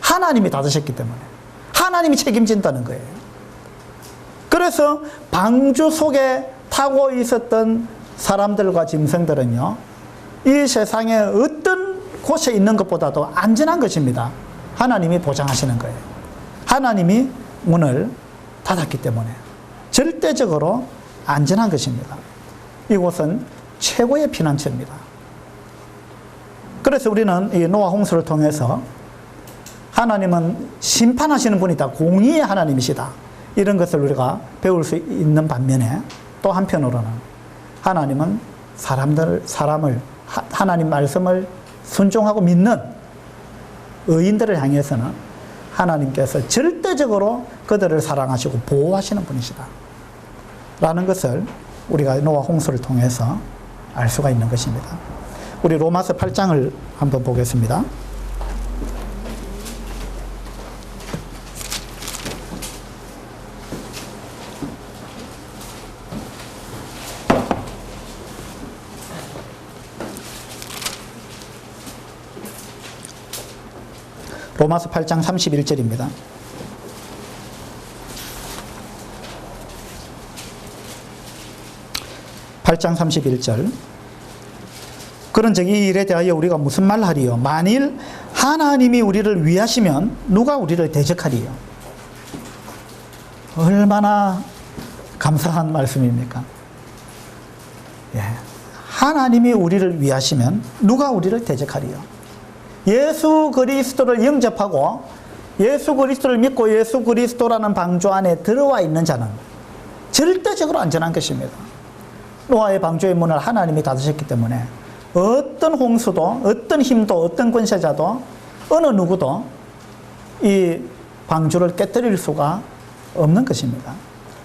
하나님이 닫으셨기 때문에 하나님이 책임진다는 거예요. 그래서 방주 속에 타고 있었던 사람들과 짐승들은요, 이 세상에 어떤 곳에 있는 것보다도 안전한 것입니다. 하나님이 보장하시는 거예요. 하나님이 문을 닫았기 때문에 절대적으로 안전한 것입니다. 이곳은 최고의 피난처입니다. 그래서 우리는 이 노아 홍수를 통해서 하나님은 심판하시는 분이다, 공의의 하나님이시다, 이런 것을 우리가 배울 수 있는 반면에, 또 한편으로는 하나님은 사람을 하나님 말씀을 순종하고 믿는 의인들을 향해서는 하나님께서 절대적으로 그들을 사랑하시고 보호하시는 분이시다 라는 것을 우리가 노아 홍수를 통해서 알 수가 있는 것입니다. 우리 로마서 8장을 한번 보겠습니다. 로마서 8장 31절입니다. (8장 31절) 그런즉 이 일에 대하여 우리가 무슨 말하리요? 만일 하나님이 우리를 위하시면 누가 우리를 대적하리요? 얼마나 감사한 말씀입니까? 예. 하나님이 우리를 위하시면 누가 우리를 대적하리요? 예수 그리스도를 영접하고 예수 그리스도를 믿고 예수 그리스도라는 방주 안에 들어와 있는 자는 절대적으로 안전한 것입니다. 노아의 방주의 문을 하나님이 닫으셨기 때문에 어떤 홍수도, 어떤 힘도, 어떤 권세자도, 어느 누구도 이 방주를 깨뜨릴 수가 없는 것입니다.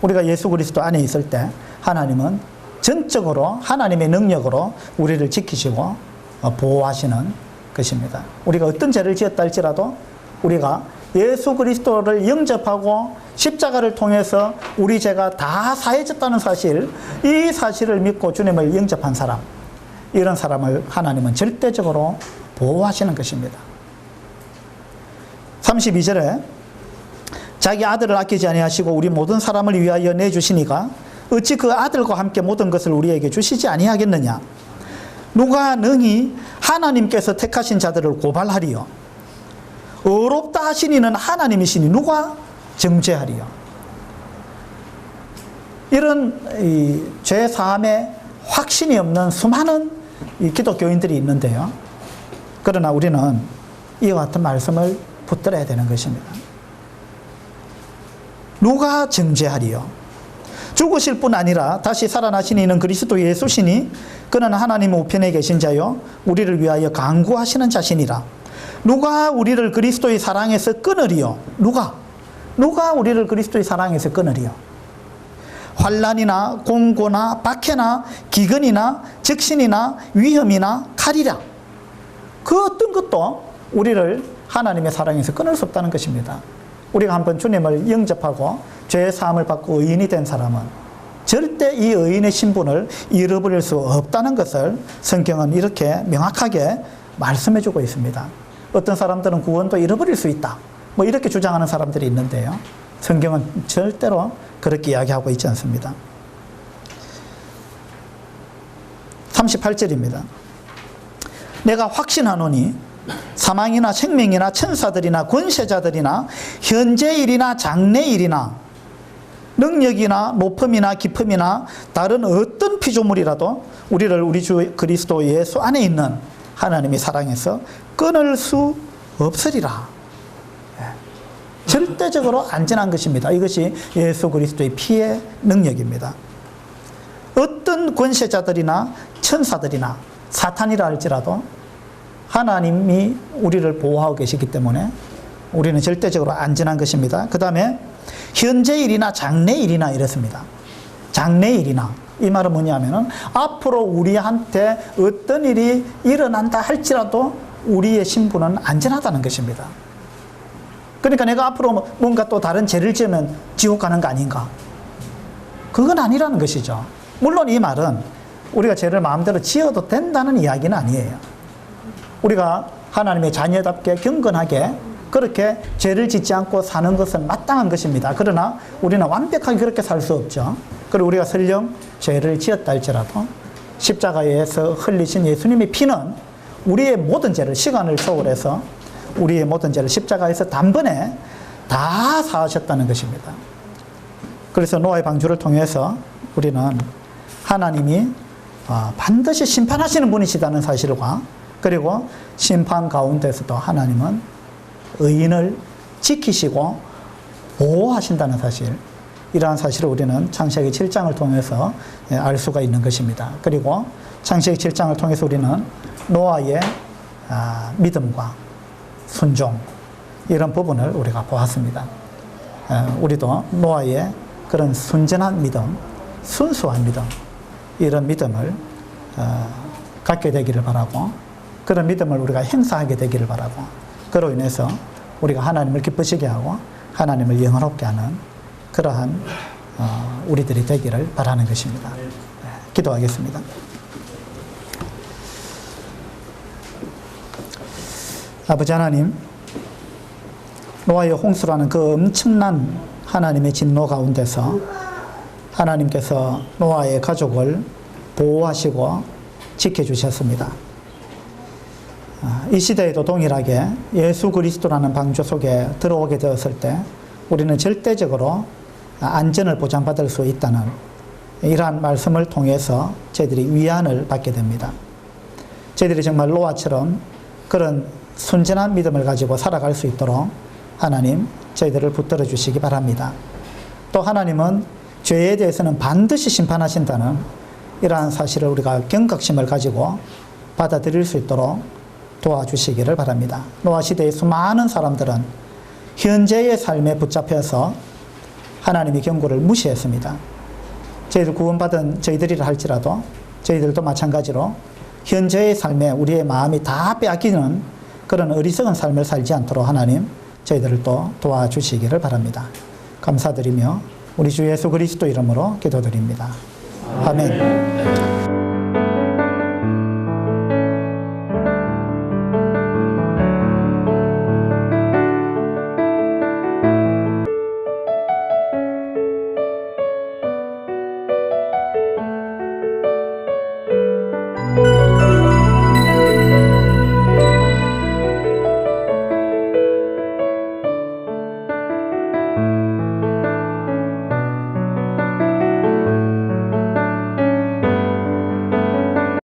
우리가 예수 그리스도 안에 있을 때 하나님은 전적으로 하나님의 능력으로 우리를 지키시고 보호하시는 것입니다. 우리가 어떤 죄를 지었다 할지라도 우리가 예수 그리스도를 영접하고 십자가를 통해서 우리 죄가 다 사해졌다는 사실, 이 사실을 믿고 주님을 영접한 사람, 이런 사람을 하나님은 절대적으로 보호하시는 것입니다. 32절에 자기 아들을 아끼지 아니하시고 우리 모든 사람을 위하여 내주시니가 어찌 그 아들과 함께 모든 것을 우리에게 주시지 아니하겠느냐? 누가 능히 하나님께서 택하신 자들을 고발하리요? 의롭다 하신 이는 하나님이시니 누가 정죄하리요? 이런 죄 사함에 확신이 없는 수많은 이 기독교인들이 있는데요. 그러나 우리는 이와 같은 말씀을 붙들어야 되는 것입니다. 누가 정죄하리요? 죽으실 뿐 아니라 다시 살아나신 이는 그리스도 예수시니 그는 하나님 우편에 계신 자요 우리를 위하여 간구하시는 자시니라. 누가 우리를 그리스도의 사랑에서 끊으리요? 누가 우리를 그리스도의 사랑에서 끊으리요? 환난이나 공고나 박해나 기근이나 적신이나 위험이나 칼이라. 그 어떤 것도 우리를 하나님의 사랑에서 끊을 수 없다는 것입니다. 우리가 한번 주님을 영접하고 죄의 사함을 받고 의인이 된 사람은 절대 이 의인의 신분을 잃어버릴 수 없다는 것을 성경은 이렇게 명확하게 말씀해주고 있습니다. 어떤 사람들은 구원도 잃어버릴 수 있다, 뭐 이렇게 주장하는 사람들이 있는데요. 성경은 절대로 그렇게 이야기하고 있지 않습니다. 38절입니다. 내가 확신하노니 사망이나 생명이나 천사들이나 권세자들이나 현재일이나 장래일이나 능력이나 높음이나 깊음이나 다른 어떤 피조물이라도 우리를 우리 주 그리스도 예수 안에 있는 하나님의 사랑에서 끊을 수 없으리라. 절대적으로 안전한 것입니다. 이것이 예수 그리스도의 피의 능력입니다. 어떤 권세자들이나 천사들이나 사탄이라 할지라도 하나님이 우리를 보호하고 계시기 때문에 우리는 절대적으로 안전한 것입니다. 그 다음에 현재일이나 장래일이나 이렇습니다. 장래일이나 이 말은 뭐냐면은 앞으로 우리한테 어떤 일이 일어난다 할지라도 우리의 신분은 안전하다는 것입니다. 그러니까 내가 앞으로 뭔가 또 다른 죄를 지으면 지옥 가는 거 아닌가? 그건 아니라는 것이죠. 물론 이 말은 우리가 죄를 마음대로 지어도 된다는 이야기는 아니에요. 우리가 하나님의 자녀답게 경건하게 그렇게 죄를 짓지 않고 사는 것은 마땅한 것입니다. 그러나 우리는 완벽하게 그렇게 살 수 없죠. 그리고 우리가 설령 죄를 지었다 할지라도 십자가에서 흘리신 예수님의 피는 우리의 모든 죄를, 시간을 초월해서 우리의 모든 죄를 십자가에서 단번에 다 사하셨다는 것입니다. 그래서 노아의 방주를 통해서 우리는 하나님이 반드시 심판하시는 분이시다는 사실과 그리고 심판 가운데서도 하나님은 의인을 지키시고 보호하신다는 사실, 이러한 사실을 우리는 창세기 7장을 통해서 알 수가 있는 것입니다. 그리고 창세기 7장을 통해서 우리는 노아의 믿음과 순종, 이런 부분을 우리가 보았습니다. 우리도 노아의 그런 순전한 믿음, 순수한 믿음, 이런 믿음을 갖게 되기를 바라고, 그런 믿음을 우리가 행사하게 되기를 바라고, 그로 인해서 우리가 하나님을 기쁘시게 하고 하나님을 영화롭게 하는 그러한 우리들이 되기를 바라는 것입니다. 기도하겠습니다. 아버지 하나님, 노아의 홍수라는 그 엄청난 하나님의 진노 가운데서 하나님께서 노아의 가족을 보호하시고 지켜주셨습니다. 이 시대에도 동일하게 예수 그리스도라는 방주 속에 들어오게 되었을 때 우리는 절대적으로 안전을 보장받을 수 있다는 이러한 말씀을 통해서 저희들이 위안을 받게 됩니다. 저희들이 정말 노아처럼 그런 순전한 믿음을 가지고 살아갈 수 있도록 하나님 저희들을 붙들어 주시기 바랍니다. 또 하나님은 죄에 대해서는 반드시 심판하신다는 이러한 사실을 우리가 경각심을 가지고 받아들일 수 있도록 도와주시기를 바랍니다. 노아 시대의 수많은 사람들은 현재의 삶에 붙잡혀서 하나님의 경고를 무시했습니다. 저희들 구원받은 저희들이라 할지라도 저희들도 마찬가지로 현재의 삶에 우리의 마음이 다 빼앗기는 그런 어리석은 삶을 살지 않도록 하나님 저희들을 또 도와주시기를 바랍니다. 감사드리며 우리 주 예수 그리스도 이름으로 기도드립니다. 아멘. 감사합니다.